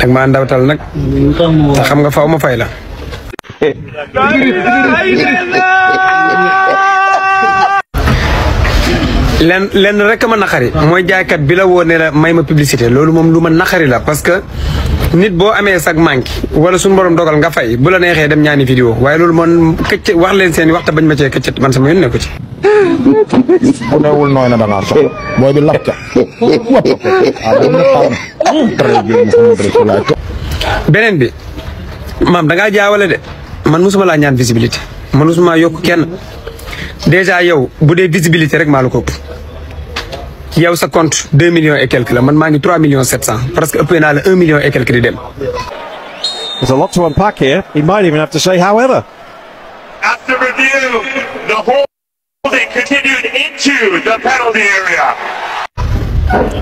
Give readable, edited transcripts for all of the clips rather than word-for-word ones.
ak maa ndawtal nag te xam nga faaw ma fay la. lenn rek ma naqari mooy jaaykat bi la woo ne la may ma publicité loolu moom lu ma naqari la parce que nit boo amee sag manqué wala suñu borom dogal nga fay bu la neexee dem ñaani vidéo waaye loolu man këcc wax leen seen waxta bañ ma cee këccët man sama yoon nekku ci. bu newul nooy na da ngaa soxla booy bi lap ca beneen bi maam da ngaa jaawale de man mosuma laa ñaan visibilité man mosuma yokk kenn déjà yow bu dee visibilité rek maa la ko ëpp yow sa compte 2 millions et quelque la man maa ngi 3 millions 700 parce que ëppee naa la 1 million et quelque di dem. There's a lot to unpack here. He might even have to say however. After review, the holding continued into the penalty area.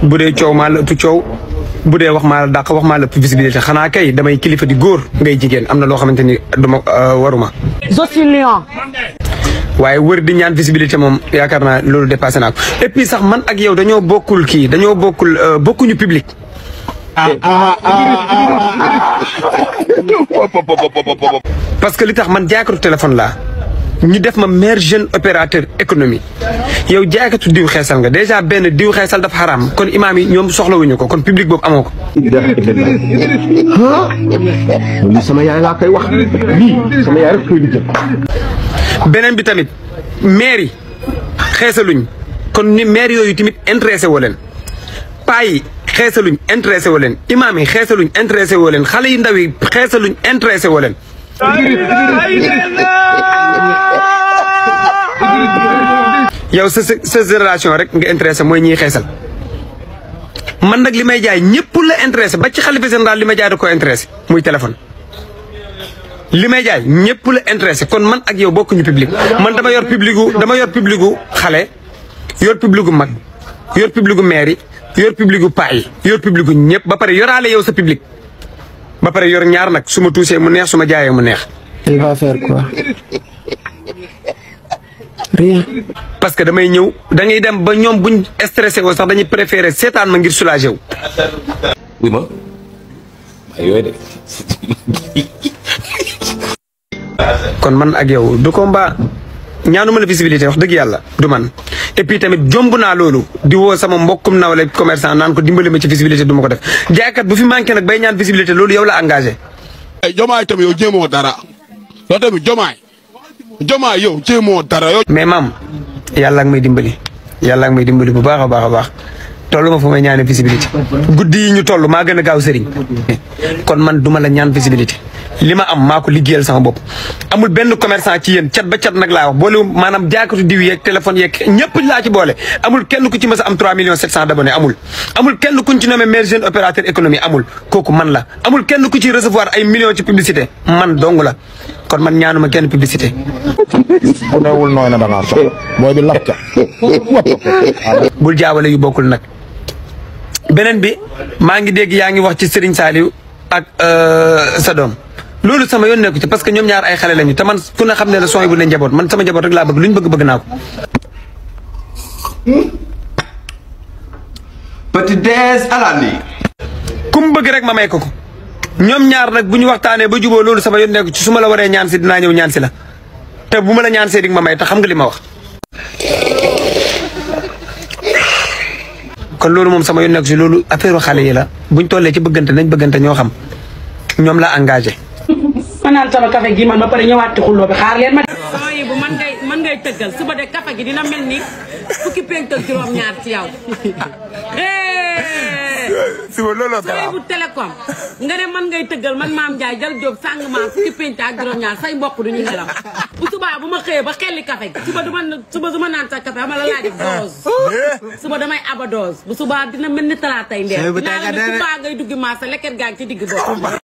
bu dee coow maa la ëpp coow bu dee wax maa la dàq wax maa la ëpp visibilité xanaa kay damay kilifa di góor ngay jigéen am na loo xamante ni duma waruma. je suis lion. waaye wër di ñaan visibilité moom yaakaar naa loolu dépassé naa ko et puis sax man ak yow dañoo bokkul kii dañoo bokkul bokkuñu public. parce que li tax man jaaykatu téléphone laa ñu def ma meilleur jeune opérateur économie yow jaaykatu diw xeesal nga déjà benn diw xeesal dafa xaraam kon imaam yi ñoom soxlawuñu ko kon public boobu amoo ko. lii sama yaay laa koy wax lii sama yaay rek koy lijjël. beneen bi tamit maire yi xeesaluñ kon ni maire yooyu tamit intéressé woo leen paa yi xeesaluñ intéressé woo leen imaam yi xeesaluñ intéressé woo leen xale yu ndaw yi xeesaluñ intéressé woo leen. yow sa génération rek nga intéressé mooy ñiy xeesal man nag li may jaay ñëpp la intéressé ba ci xalifa général li may jaay da ko intéressé muy téléphone. li may jaay ñëpp la intéressé kon man ak yow bokkuñu public man dama yor public gu xale yor public gu mag yor public gu maire yi yor public gu paa yi yor public gu ñëpp ba pare yoraale yow sa public ba pare yor ñaar nag su ma tuusee mu neex su ma jaayee mu neex. il va faire quoi? rien. parce que damay ñëw da ngay dem ba ñoom buñ stressé woo sax dañuy préféré seetaan ma ngir soulagé wu. oui ma yooyu de. kon man ak yow du combat ñaanuma la visibilité wax dëgg yàlla du man et puis tamit jomb naa loolu di woo sama mbokkum nawle commerçant naan ko dimbali ma ci visibilité du ma ko def jaaykat bu fi manqué nag bay ñaan visibilité loolu yow la engagé. Jomaay tamit yow jéemoo dara loolu tamit Jomaay yow jéemoo dara yow. mais maam yàlla ak may dimbali bu baax a baax a baax tollu ma fu may ñaane visibilité guddi yi ñu toll maa gën a gaaw sëriñ kon man duma la ñaan visibilité li ma am maa ko liggéeyal sama bopp. amul benn commerçant ci yéen cat ba cat nag laa wax boole maanaam jaaykatu diw yeeg téléphone yeeg ñëpp laa ci boole amul kenn ku ci mës a am 3 millions 700 d'abonnés amul kenn kuñ ci nommé meilleur jeune opérateur économie amul kooku man la amul kenn ku ci recevoir ay millions ci publicité man dong la kon man ñaanuma kenn publicité. bu newul nooy na da ngaa soxla booy bi lap ca. bul jaawale yu bokkul nag beneen bi maa ngi dégg yaa ngi wax ci Serigne Saliou ak sa doom loolu sama yoon nekku ci parce que ñoom ñaar ay xale lañu te man ku ne xam ne la sooy bu ne njaboot man sama njaboot rek laa bëgg luñ bëgg naa ko. petit déj à la nuit. kum bëgg rek ma may ko ñoom ñaar nag bu ñu waxtaanee ba juboo loolu sama yoon nekku ci su ma la waree ñaan si dinaa ñëw ñaan si la te bu ma la ñaan see di ma may te xam nga li ma wax. kon loolu moom sama yoon nekku ci loolu affaire xale yi la buñ tollee ci bëggante nañ bëggante ñoo xam ñoom la engagé. ma naan sama café gi man ba pare ñëwaat ci xulloo bi xaar leen ma. sooy bu man ngay tëggal suba de café gi dina mel ni fukki penk ak juróom-ñaar ci yow. suba looloo sooy bu télécom nga ne man ngay tëggal man maam Ndiaye jal Diop sàng maa fukki penk ak juróom-ñaar say mbokk duñu nelaw bu subaa bu ma xëyee ba xelli café gi suba du ma naan sa café ama la laa def dose suba damay aba dose bu subaa dina mel ni talaatay ndeer dinaa la ne subaa ngay duggi maa sa lekket gaa ngi ci digg bopp